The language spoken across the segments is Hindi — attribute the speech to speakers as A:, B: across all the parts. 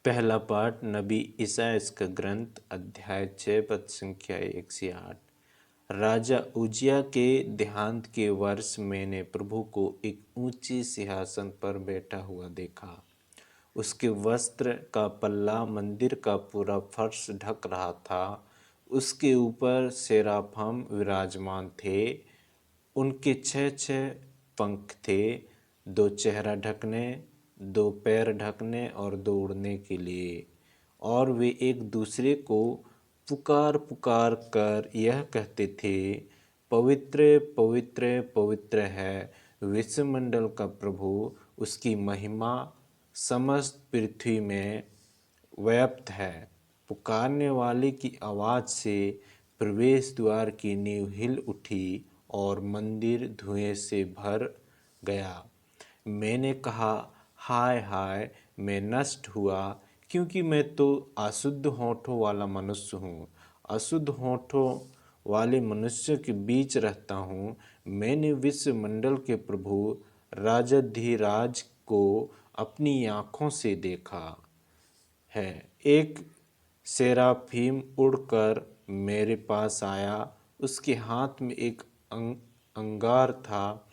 A: पहला पाठ नबी ईसायाह का ग्रंथ अध्याय 6 पद संख्या 1 से 8। राजा उजिया के देहांत के वर्ष मैंने प्रभु को एक ऊंचे सिंहासन पर बैठा हुआ देखा। उसके वस्त्र का पल्ला मंदिर का पूरा फर्श ढक रहा था। उसके ऊपर सेराफम विराजमान थे। उनके 6 पंख थे, 2 चेहरा ढकने, 2 पैर ढकने और 2 उड़ने के लिए। और वे एक दूसरे को पुकार पुकार कर यह कहते थे, पवित्र पवित्र पवित्र है विश्वमंडल का प्रभु, उसकी महिमा समस्त पृथ्वी में व्याप्त है। पुकारने वाले की आवाज़ से प्रवेश द्वार की नींव हिल उठी और मंदिर धुएं से भर गया। मैंने कहा, हाय हाय, मैं नष्ट हुआ, क्योंकि मैं तो अशुद्ध होठों वाला मनुष्य हूँ। अशुद्ध होठों वाले मनुष्य के बीच रहता हूँ। मैंने विश्वमंडल के प्रभु राजाधिराज को अपनी आँखों से देखा है। एक सेराफीम उड़कर मेरे पास आया। उसके हाथ में एक अंगार था,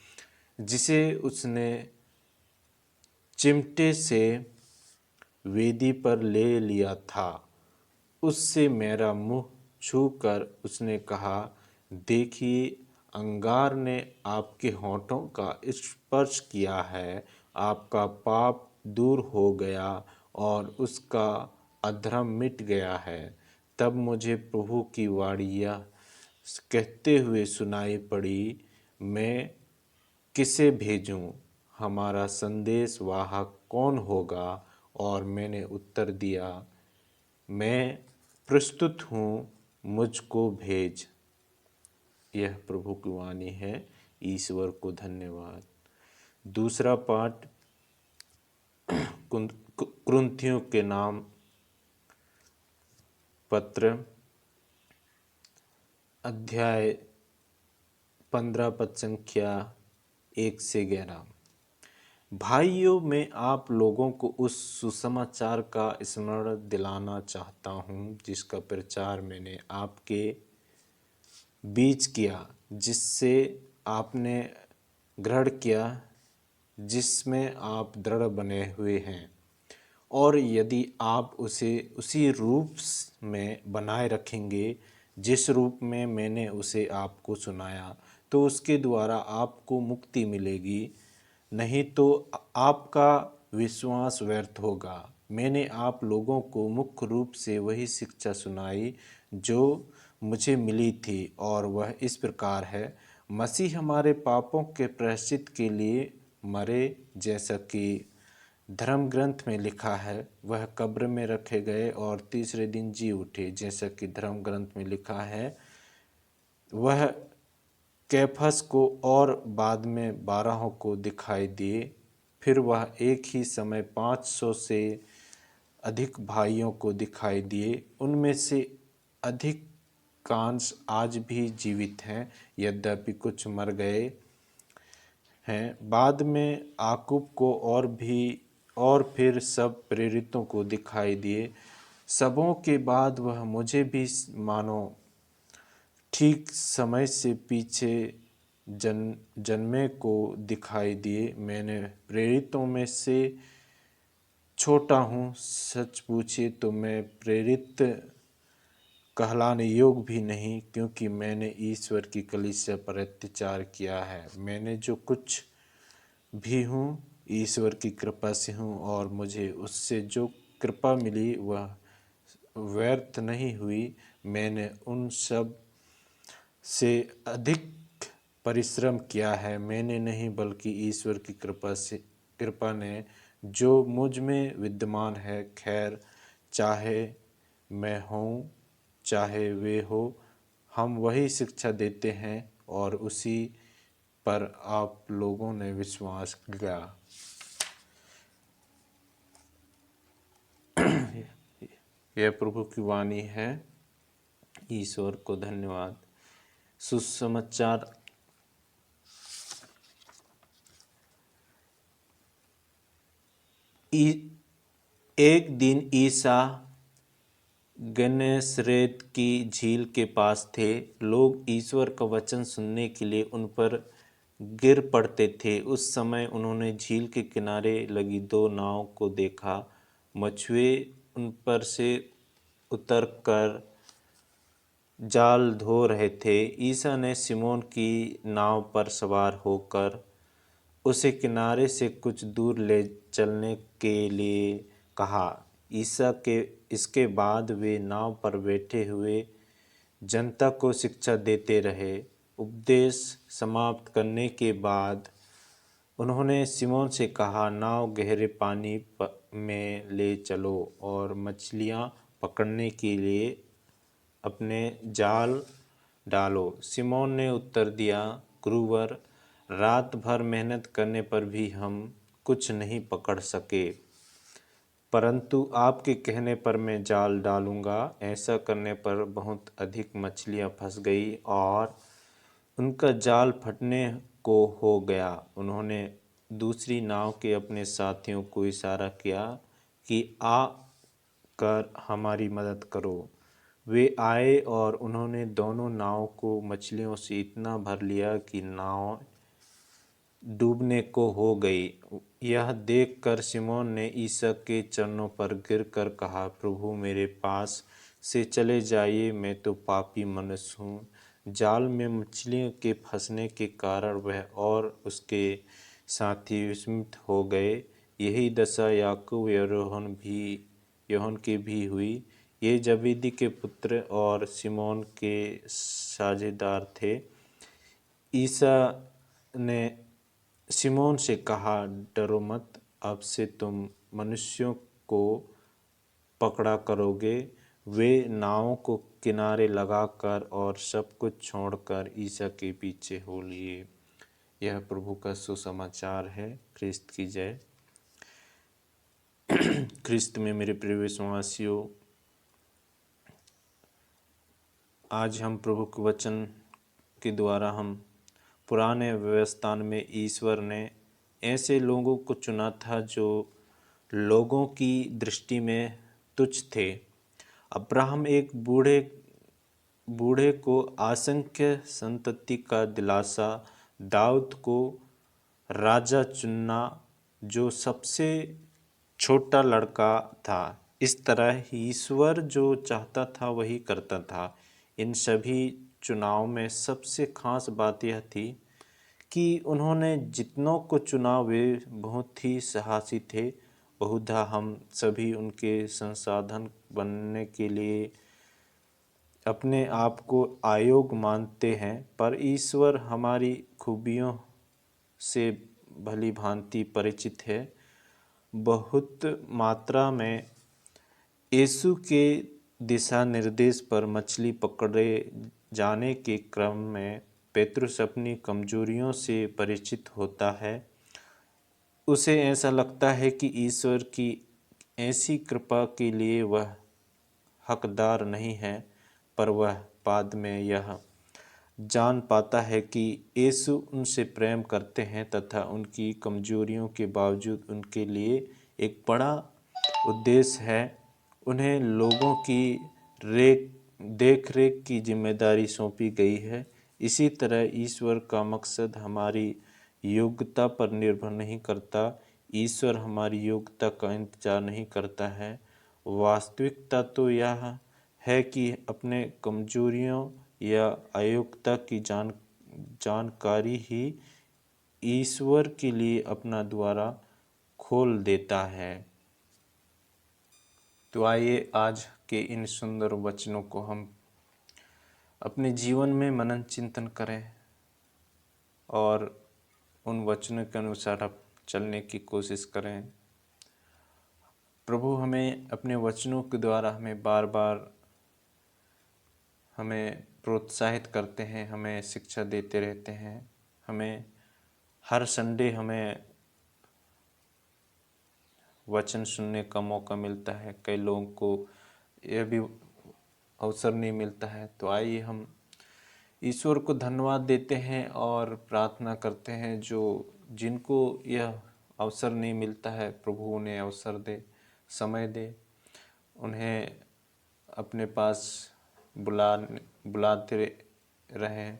A: जिसे उसने चिमटे से वेदी पर ले लिया था। उससे मेरा मुंह छूकर उसने कहा, देखिए, अंगार ने आपके होठों का स्पर्श किया है। आपका पाप दूर हो गया और उसका अधर्म मिट गया है। तब मुझे प्रभु की वाणी यह कहते हुए सुनाई पड़ी, मैं किसे भेजूं? हमारा संदेश वाहक कौन होगा? और मैंने उत्तर दिया, मैं प्रस्तुत हूँ, मुझको भेज। यह प्रभु की वाणी है। ईश्वर को धन्यवाद। दूसरा पाठ कुरिन्थियों के नाम पत्र अध्याय 15 पद संख्या 1 से 11। भाइयों, मैं आप लोगों को उस सुसमाचार का स्मरण दिलाना चाहता हूँ, जिसका प्रचार मैंने आपके बीच किया, जिससे आपने ग्रहण किया, जिसमें आप दृढ़ बने हुए हैं। और यदि आप उसे उसी रूप में बनाए रखेंगे जिस रूप में मैंने उसे आपको सुनाया, तो उसके द्वारा आपको मुक्ति मिलेगी। नहीं तो आपका विश्वास व्यर्थ होगा। मैंने आप लोगों को मुख्य रूप से वही शिक्षा सुनाई जो मुझे मिली थी, और वह इस प्रकार है, मसीह हमारे पापों के प्रायश्चित के लिए मरे, जैसा कि धर्म ग्रंथ में लिखा है। वह कब्र में रखे गए और तीसरे दिन जी उठे, जैसा कि धर्म ग्रंथ में लिखा है। वह कैफस को और बाद में 12 को दिखाई दिए। फिर वह एक ही समय 500 से अधिक भाइयों को दिखाई दिए। उनमें से अधिकांश आज भी जीवित हैं, यद्यपि कुछ मर गए हैं। बाद में याकूब को और फिर सब प्रेरितों को दिखाई दिए। सबों के बाद वह मुझे भी मानो ठीक समय से पीछे जन्मे को दिखाई दिए। मैंने प्रेरितों में से छोटा हूँ। सच पूछे तो मैं प्रेरित कहलाने योग्य भी नहीं, क्योंकि मैंने ईश्वर की कलीसिया पर अत्याचार किया है। मैंने जो कुछ भी हूँ ईश्वर की कृपा से हूँ, और मुझे उससे जो कृपा मिली वह व्यर्थ नहीं हुई। मैंने उन सब से अधिक परिश्रम किया है। मैंने नहीं, बल्कि ईश्वर की कृपा ने जो मुझ में विद्यमान है। खैर, चाहे मैं हूँ चाहे वे हो, हम वही शिक्षा देते हैं और उसी पर आप लोगों ने विश्वास किया। यह प्रभु की वाणी है। ईश्वर को धन्यवाद। सुसमाचार एक दिन ईसा गन्नेसरेत की झील के पास थे। लोग ईश्वर का वचन सुनने के लिए उन पर गिर पड़ते थे। उस समय उन्होंने झील के किनारे लगी दो नाव को देखा। मछुए उन पर से उतरकर जाल धो रहे थे। ईसा ने सिमोन की नाव पर सवार होकर उसे किनारे से कुछ दूर ले चलने के लिए कहा। ईसा के इसके बाद वे नाव पर बैठे हुए जनता को शिक्षा देते रहे। उपदेश समाप्त करने के बाद उन्होंने सिमोन से कहा, नाव गहरे पानी में ले चलो और मछलियां पकड़ने के लिए अपने जाल डालो। सिमोन ने उत्तर दिया, गुरुवर, रात भर मेहनत करने पर भी हम कुछ नहीं पकड़ सके, परंतु आपके कहने पर मैं जाल डालूंगा। ऐसा करने पर बहुत अधिक मछलियां फंस गई और उनका जाल फटने को हो गया। उन्होंने दूसरी नाव के अपने साथियों को इशारा किया कि आ कर हमारी मदद करो। वे आए और उन्होंने दोनों नाव को मछलियों से इतना भर लिया कि नाव डूबने को हो गई। यह देखकर सिमोन ने ईसा के चरणों पर गिरकर कहा, प्रभु मेरे पास से चले जाइए, मैं तो पापी मनुष्य हूँ। जाल में मछलियों के फंसने के कारण वह और उसके साथी विस्मित हो गए। यही दशा याकूब और यूहन्ना की भी हुई। ये जबेदी के पुत्र और सिमोन के साझेदार थे। ईसा ने सिमोन से कहा, डरो मत, अब से तुम मनुष्यों को पकड़ा करोगे। वे नावों को किनारे लगाकर और सब कुछ छोड़कर ईसा के पीछे हो लिए। यह प्रभु का सुसमाचार है। ख्रिस्त की जय। ख्रिस्त में मेरे प्रिय विश्वासियों, आज हम प्रभु के वचन के द्वारा हम पुराने व्यवस्था में ईश्वर ने ऐसे लोगों को चुना था जो लोगों की दृष्टि में तुच्छ थे। अब्राहम एक बूढ़े को असंख्य संतति का दिलासा, दाऊद को राजा चुनना जो सबसे छोटा लड़का था। इस तरह ईश्वर जो चाहता था वही करता था। इन सभी चुनाव में सबसे खास बात यह थी कि उन्होंने जितनों को चुना वे बहुत ही साहसी थे। बहुधा हम सभी उनके संसाधन बनने के लिए अपने आप को अयोग्य मानते हैं, पर ईश्वर हमारी खूबियों से भली भांति परिचित है। बहुत मात्रा में यीशु के दिशा निर्देश पर मछली पकड़े जाने के क्रम में पेतरुस अपनी कमजोरियों से परिचित होता है। उसे ऐसा लगता है कि ईश्वर की ऐसी कृपा के लिए वह हकदार नहीं है, पर वह बाद में यह जान पाता है कि यीशु उनसे प्रेम करते हैं तथा उनकी कमजोरियों के बावजूद उनके लिए एक बड़ा उद्देश्य है। उन्हें लोगों की देख रेख की जिम्मेदारी सौंपी गई है। इसी तरह ईश्वर का मकसद हमारी योग्यता पर निर्भर नहीं करता। ईश्वर हमारी योग्यता का इंतजार नहीं करता है। वास्तविकता तो यह है कि अपने कमजोरियों या अयोग्यता की जानकारी ही ईश्वर के लिए अपना द्वार खोल देता है। तो आइए आज के इन सुंदर वचनों को हम अपने जीवन में मनन चिंतन करें और उन वचनों के अनुसार अब चलने की कोशिश करें। प्रभु हमें अपने वचनों के द्वारा हमें बार बार हमें प्रोत्साहित करते हैं, हमें शिक्षा देते रहते हैं। हमें हर संडे हमें वचन सुनने का मौका मिलता है। कई लोगों को यह भी अवसर नहीं मिलता है। तो आइए हम ईश्वर को धन्यवाद देते हैं और प्रार्थना करते हैं जिनको यह अवसर नहीं मिलता है, प्रभु उन्हें अवसर दे। समय दे, उन्हें अपने पास बुलाते रहें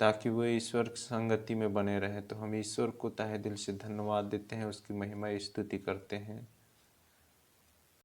A: ताकि वो ईश्वर की संगति में बने रहें। तो हम ईश्वर को तहे दिल से धन्यवाद देते हैं, उसकी महिमा स्तुति करते हैं।